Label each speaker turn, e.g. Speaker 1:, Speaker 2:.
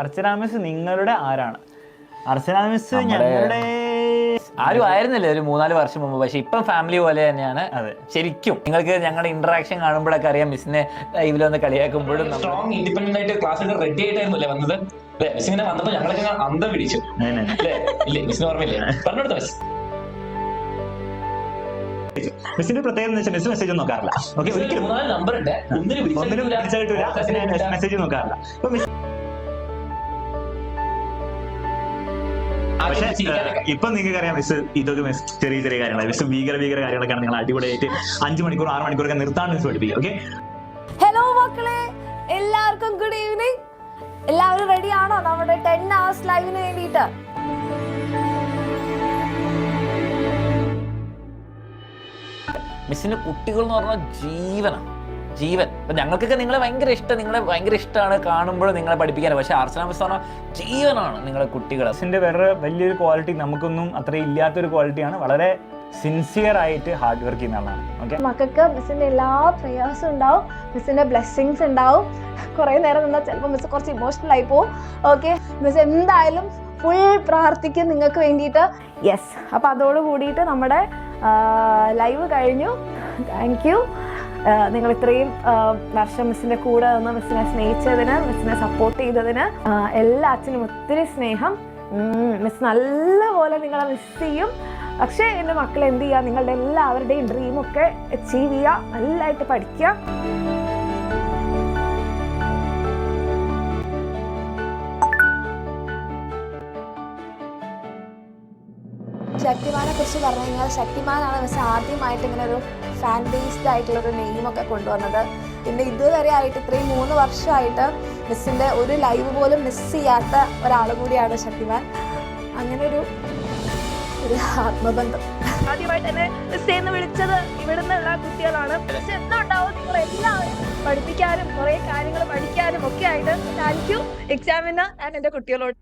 Speaker 1: അർച്ചന miss നിങ്ങളുടെ ആരാണ്? അർച്ചന miss ഞങ്ങളുടെ
Speaker 2: ആരും ആയിരുന്നില്ല ഒരു 3-4 വർഷം മുമ്പ്. പക്ഷെ ഇപ്പം ഫാമിലി പോലെ തന്നെയാണ്.
Speaker 1: അതെ,
Speaker 2: ശരിക്കും നിങ്ങൾക്ക് ഞങ്ങളുടെ ഇന്ററാക്ഷൻ കാണുമ്പോഴൊക്കെ അറിയാം മിസ്സിനെ ലൈവിൽ വന്ന് കളിയാക്കുമ്പോഴും
Speaker 3: സ്ട്രോങ് ഇൻഡിപെൻഡന്റ് ആയിട്ട് ക്ലാസ്സിൽ റെഡി ആയിട്ടായിരുന്നല്ലേ വന്നത്. മിസ്സിനെ വന്നപ്പോൾ ഞങ്ങളൊക്കെ അന്തം പിടിച്ചു. ഇല്ലേ മിസ്സിന് ഓർമ്മയില്ലേ? പറഞ്ഞെടുത്ത
Speaker 1: മിസ്സിന്റെ പ്രത്യേകത മിസ് മെസ്സേജ് നോക്കാറില്ല. ഓക്കെ, ഒരിക്കലും
Speaker 3: 4 നമ്പർ ഉണ്ട്, ഒന്നിനും
Speaker 1: മെസ്സേജ് നോക്കാറില്ല. പക്ഷെ ഇപ്പൊ നിങ്ങൾക്ക് അറിയാം മിസ് ഇതൊക്കെ ചെറിയ ചെറിയ കാര്യങ്ങളാണ്. മിസ് ഭീകര കാര്യങ്ങളൊക്കെയാണ് നിങ്ങൾ അടിപൊളിയായിട്ട് 5 മണിക്കൂർ 6 മണിക്കൂറൊക്കെ നിർത്താൻ മിസ് പഠിപ്പിക്കുക. ഓക്കെ,
Speaker 4: ഹലോ മക്കളെ, എല്ലാവർക്കും ഗുഡ് ഈവനിങ്. എല്ലാവരും റെഡി ആണോ നമ്മുടെ 10 hours ലൈവിന് വേണ്ടിയിട്ട്?
Speaker 2: മിസ്സിന് കുട്ടികൾ എന്ന് പറഞ്ഞാൽ ജീവൻ. ഇപ്പൊ ഞങ്ങൾക്കൊക്കെ നിങ്ങളെ ഭയങ്കര ഇഷ്ടമാണ് കാണുമ്പോഴും നിങ്ങളെ പഠിപ്പിക്കാനും. പക്ഷെ അർച്ചന മിസ് പറഞ്ഞാൽ ജീവനാണ് നിങ്ങളെ കുട്ടികൾ.
Speaker 1: മിസ്സിന്റെ വേറെ വലിയൊരു ക്വാളിറ്റി നമുക്കൊന്നും അത്ര ഇല്ലാത്തൊരു ക്വാളിറ്റിയാണ്. വളരെ സിൻസിയർ ആയിട്ട് ഹാർഡ് വർക്ക് ചെയ്യുന്ന ആളാണ്. ഓക്കെ,
Speaker 4: മക്കൾക്ക് മിസ്സിന്റെ എല്ലാ പ്രയാസവും ഉണ്ടാവും, മിസ്സിന്റെ ബ്ലെസ്സിങ്സ് ഉണ്ടാവും. കുറെ നേരം നിന്നാൽ ചിലപ്പോൾ മിസ് കുറച്ച് ഇമോഷണൽ ആയി പോവും. ഓക്കെ, മിസ് എന്തായാലും ഫുൾ പ്രാർത്ഥിക്കും നിങ്ങൾക്ക് വേണ്ടിയിട്ട്. യെസ്, അപ്പം അതോട് കൂടിയിട്ട് നമ്മുടെ ലൈവ് കഴിഞ്ഞു. Thank you. നിങ്ങൾ ഇത്രയും വർഷം മിസ്സിൻ്റെ കൂടെ നിന്ന് മിസ്സിനെ സ്നേഹിച്ചതിന്, മിസ്സിനെ സപ്പോർട്ട് ചെയ്തതിന് എല്ലാ അച്ഛനും ഒത്തിരി സ്നേഹം. മിസ് നല്ലപോലെ നിങ്ങളെ മിസ് ചെയ്യും. പക്ഷേ എൻ്റെ മക്കൾ എന്ത് ചെയ്യുക, നിങ്ങളുടെ എല്ലാവരുടെയും ഡ്രീമൊക്കെ അച്ചീവ് ചെയ്യുക, നല്ലതായിട്ട് പഠിക്കുക. ശക്തിമാനെ കുറിച്ച് പറഞ്ഞു കഴിഞ്ഞാൽ, ശക്തിമാനാണ് മിസ് ആദ്യമായിട്ട് ഇങ്ങനെ ഒരു ഫാൻ ബേസ്ഡ് ആയിട്ടുള്ളൊരു നെയിമൊക്കെ കൊണ്ടുവന്നത്. പിന്നെ ഇതുവരെ ആയിട്ട് ഇത്രയും 3 വർഷമായിട്ട് മിസ്സിൻ്റെ ഒരു ലൈവ് പോലും മിസ് ചെയ്യാത്ത ഒരാൾ കൂടിയാണ് ശക്തിമാൻ. അങ്ങനെ ഒരു ആത്മബന്ധം. ആദ്യമായിട്ട് എന്നെ മിസ് എന്ന് വിളിച്ചത് ഇവിടുന്ന് എല്ലാ കുട്ടികളാണ്. മിസ് എന്നുണ്ടാവും നിങ്ങളെല്ലാവരും പഠിപ്പിക്കാനും കുറേ കാര്യങ്ങൾ പഠിക്കാനും ഒക്കെ ആയിട്ട്. താങ്ക് യു എക്സാമിന് ഞാൻ എൻ്റെ കുട്ടികളോട്.